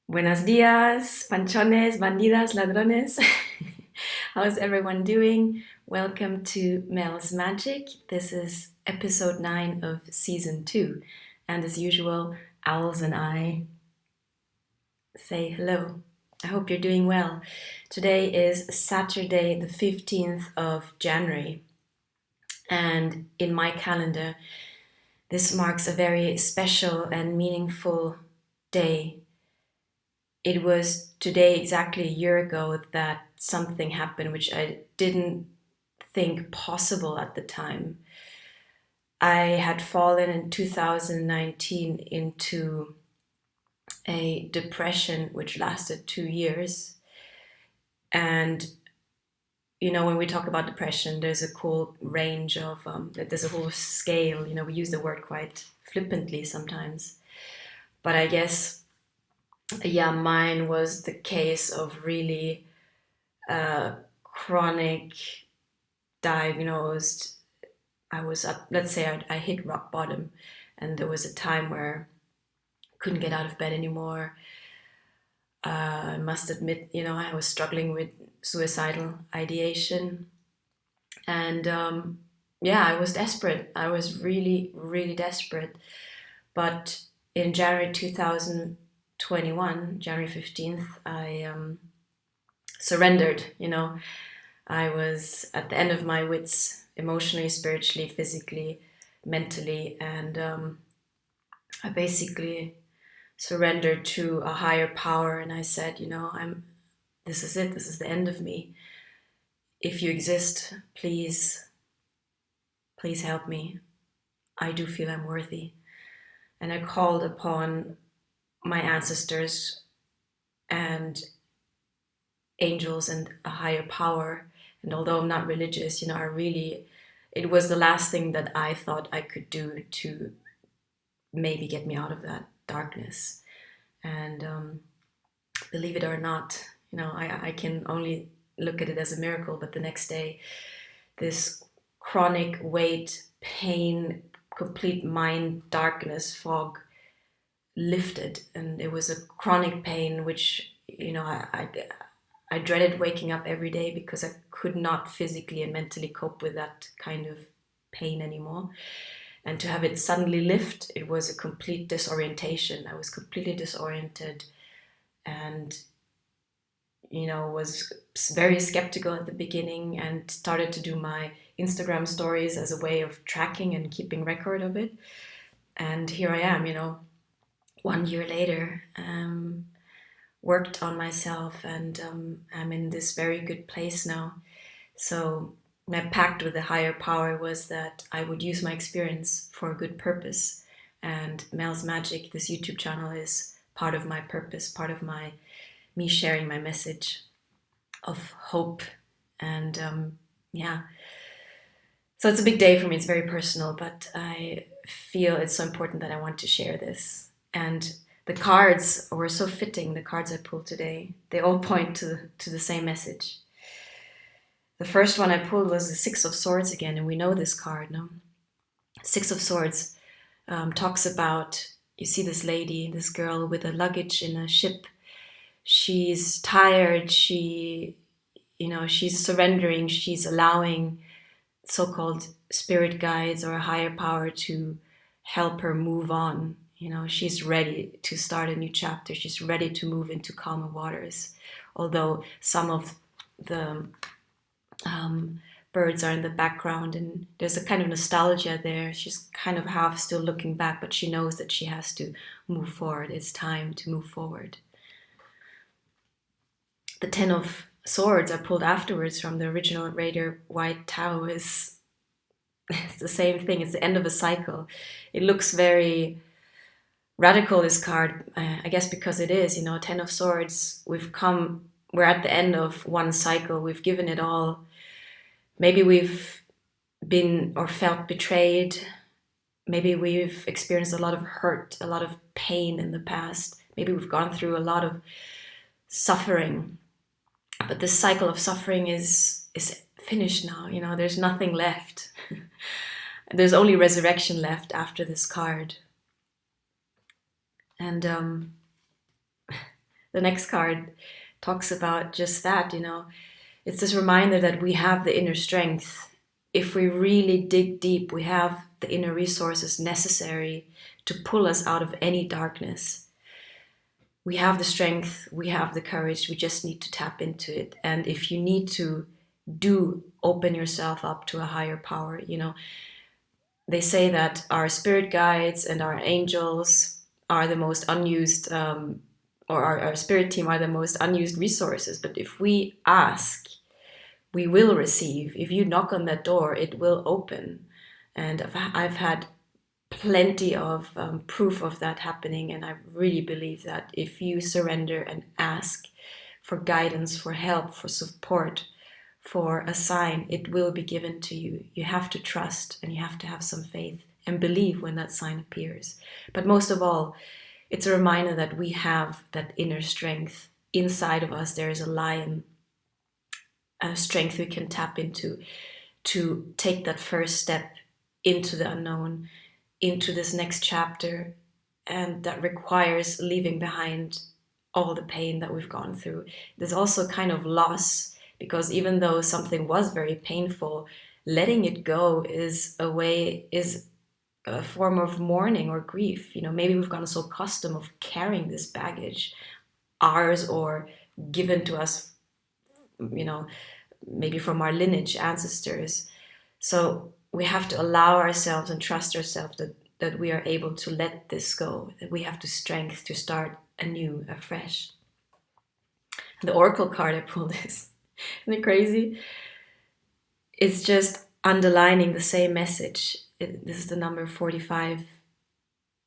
Buenos días, panchones, bandidas, ladrones. How's everyone doing? Welcome to Mel's Magic. This is episode 9 of season 2. And as usual, Owls and I say hello. I hope you're doing well. Today is Saturday, the 15th of January. And in my calendar, this marks a very special and meaningful day. It was today exactly a year ago that something happened which I didn't think possible at the time. I had fallen in 2019 into a depression which lasted 2 years. And, when we talk about depression, there's a cool range of, there's a whole scale. We use the word quite flippantly sometimes. But I guess, yeah, mine was the case of really chronic diagnosed. I was up, let's say I hit rock bottom, and there was a time where I couldn't get out of bed anymore. I must admit, I was struggling with suicidal ideation. And yeah, I was desperate. I was really, really desperate. But in January 2021, January 15th, I surrendered. I was at the end of my wits, emotionally, spiritually, physically, mentally, and I basically surrendered to a higher power. And I said, this is it. This is the end of me. If you exist, please help me. I do feel I'm worthy. And I called upon my ancestors and angels and a higher power. And although I'm not religious, it was the last thing that I thought I could do to maybe get me out of that darkness. And believe it or not, I can only look at it as a miracle, but the next day, this chronic weight, pain, complete mind darkness, fog lifted. And it was a chronic pain, which, I dreaded waking up every day because I could not physically and mentally cope with that kind of pain anymore. And to have it suddenly lift, it was a complete disorientation. I was completely disoriented and, was very skeptical at the beginning and started to do my Instagram stories as a way of tracking and keeping record of it. And here I am, 1 year later, worked on myself, and I'm in this very good place now. So my pact with the higher power was that I would use my experience for a good purpose. And Mel's Magic, this YouTube channel, is part of my purpose, part of me sharing my message of hope. And yeah, so it's a big day for me. It's very personal, but I feel it's so important that I want to share this. And the cards were so fitting, the cards I pulled today. They all point to the same message. The first one I pulled was the Six of Swords again, and we know this card, no? Six of Swords talks about, you see this lady, this girl with a luggage in a ship. She's tired, she's surrendering, she's allowing so-called spirit guides or a higher power to help her move on. She's ready to start a new chapter. She's ready to move into calmer waters. Although some of the birds are in the background and there's a kind of nostalgia there. She's kind of half still looking back, but she knows that she has to move forward. It's time to move forward. The Ten of Swords I pulled afterwards from the original Raider Waite Tao is it's the same thing. It's the end of a cycle. It looks very radical, this card, I guess because it is, Ten of Swords. We're at the end of one cycle. We've given it all. Maybe we've been or felt betrayed. Maybe we've experienced a lot of hurt, a lot of pain in the past. Maybe we've gone through a lot of suffering. But this cycle of suffering is finished now. There's nothing left. There's only resurrection left after this card. And The next card talks about just that, you know. It's this reminder that we have the inner strength. If we really dig deep, we have the inner resources necessary to pull us out of any darkness. We have the strength, we have the courage, we just need to tap into it. And if you need to, do open yourself up to a higher power. You know, they say that our spirit guides and our angels are the most unused, or our spirit team are the most unused resources. But if we ask, we will receive. If you knock on that door, it will open. And I've had plenty of proof of that happening. And I really believe that if you surrender and ask for guidance, for help, for support, for a sign, it will be given to you. You have to trust and you have to have some faith and believe when that sign appears. But most of all, it's a reminder that we have that inner strength. Inside of us, there is a lion, a strength we can tap into to take that first step into the unknown, into this next chapter, and that requires leaving behind all the pain that we've gone through. There's also kind of loss, because even though something was very painful, letting it go is a form of mourning or grief. You know, maybe we've gotten so accustomed of carrying this baggage, ours or given to us, you know, maybe from our lineage, ancestors. So we have to allow ourselves and trust ourselves that we are able to let this go, that we have the strength to start anew, afresh. And the Oracle card I pulled is, isn't it crazy? It's just underlining the same message. This is the number 45.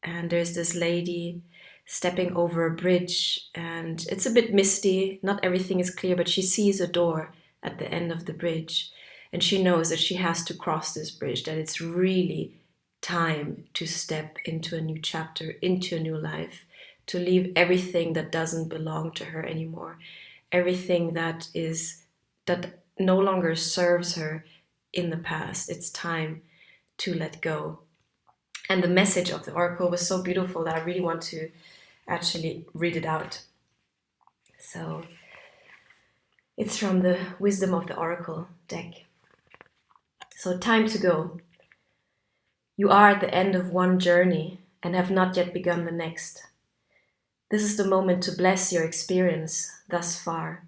And there's this lady stepping over a bridge, and it's a bit misty. Not everything is clear, but she sees a door at the end of the bridge. And she knows that she has to cross this bridge, that it's really time to step into a new chapter, into a new life, to leave everything that doesn't belong to her anymore, everything that no longer serves her in the past. It's time to let go. And the message of the oracle was so beautiful that I really want to actually read it out. So it's from the Wisdom of the Oracle deck. So time to go. You are at the end of one journey and have not yet begun the next. This is the moment to bless your experience thus far.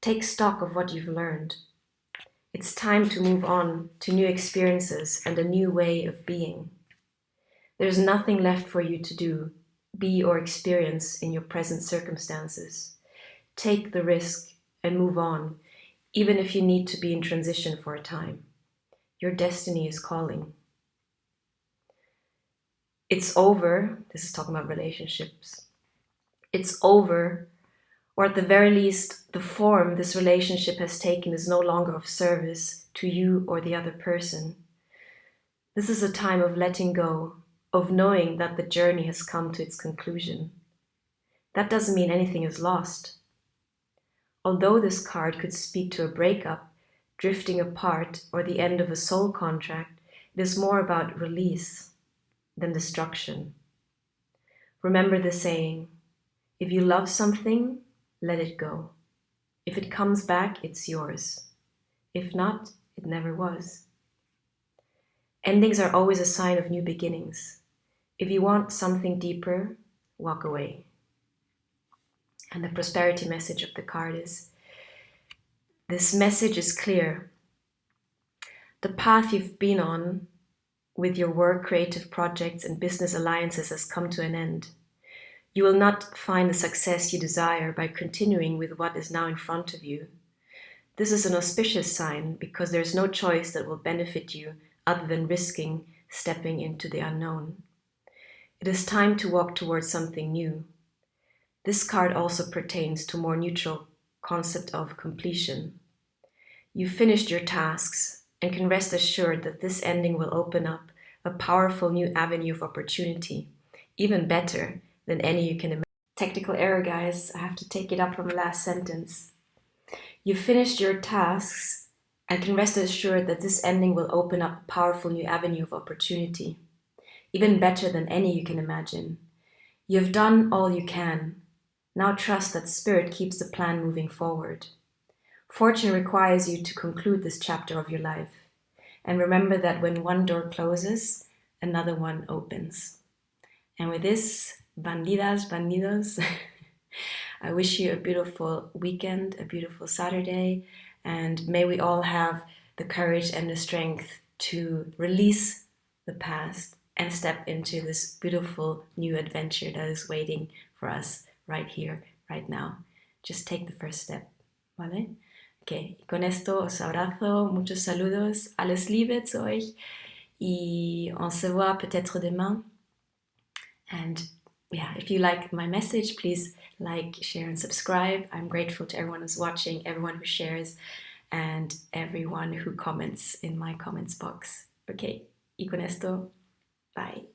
Take stock of what you've learned. It's time to move on to new experiences and a new way of being. There's nothing left for you to do, be, or experience in your present circumstances. Take the risk and move on, even if you need to be in transition for a time. Your destiny is calling. It's over. This is talking about relationships. It's over, or at the very least, the form this relationship has taken is no longer of service to you or the other person. This is a time of letting go, of knowing that the journey has come to its conclusion. That doesn't mean anything is lost. Although this card could speak to a breakup, drifting apart, or the end of a soul contract, it is more about release than destruction. Remember the saying, if you love something, let it go. If it comes back, it's yours. If not, it never was. Endings are always a sign of new beginnings. If you want something deeper, walk away. And the prosperity message of the card is, this message is clear. The path you've been on with your work, creative projects, and business alliances has come to an end. You will not find the success you desire by continuing with what is now in front of you. This is an auspicious sign because there is no choice that will benefit you other than risking stepping into the unknown. It is time to walk towards something new. This card also pertains to more neutral concept of completion. You've finished your tasks and can rest assured that this ending will open up a powerful new avenue of opportunity, even better than any you can imagine. Technical error, guys. I have to take it up from the last sentence. You've finished your tasks and can rest assured that this ending will open up a powerful new avenue of opportunity, even better than any you can imagine. You've done all you can. Now trust that Spirit keeps the plan moving forward. Fortune requires you to conclude this chapter of your life. And remember that when one door closes, another one opens. And with this, bandidas, bandidos, I wish you a beautiful weekend, a beautiful Saturday, and may we all have the courage and the strength to release the past and step into this beautiful new adventure that is waiting for us right here, right now. Just take the first step, ¿vale? Ok, con esto os abrazo, muchos saludos, alles Liebe zu euch y on se voit peut-être demain. And yeah, if you like my message, please like, share, and subscribe. I'm grateful to everyone who's watching, everyone who shares, and everyone who comments in my comments box. Okay, y con esto, bye.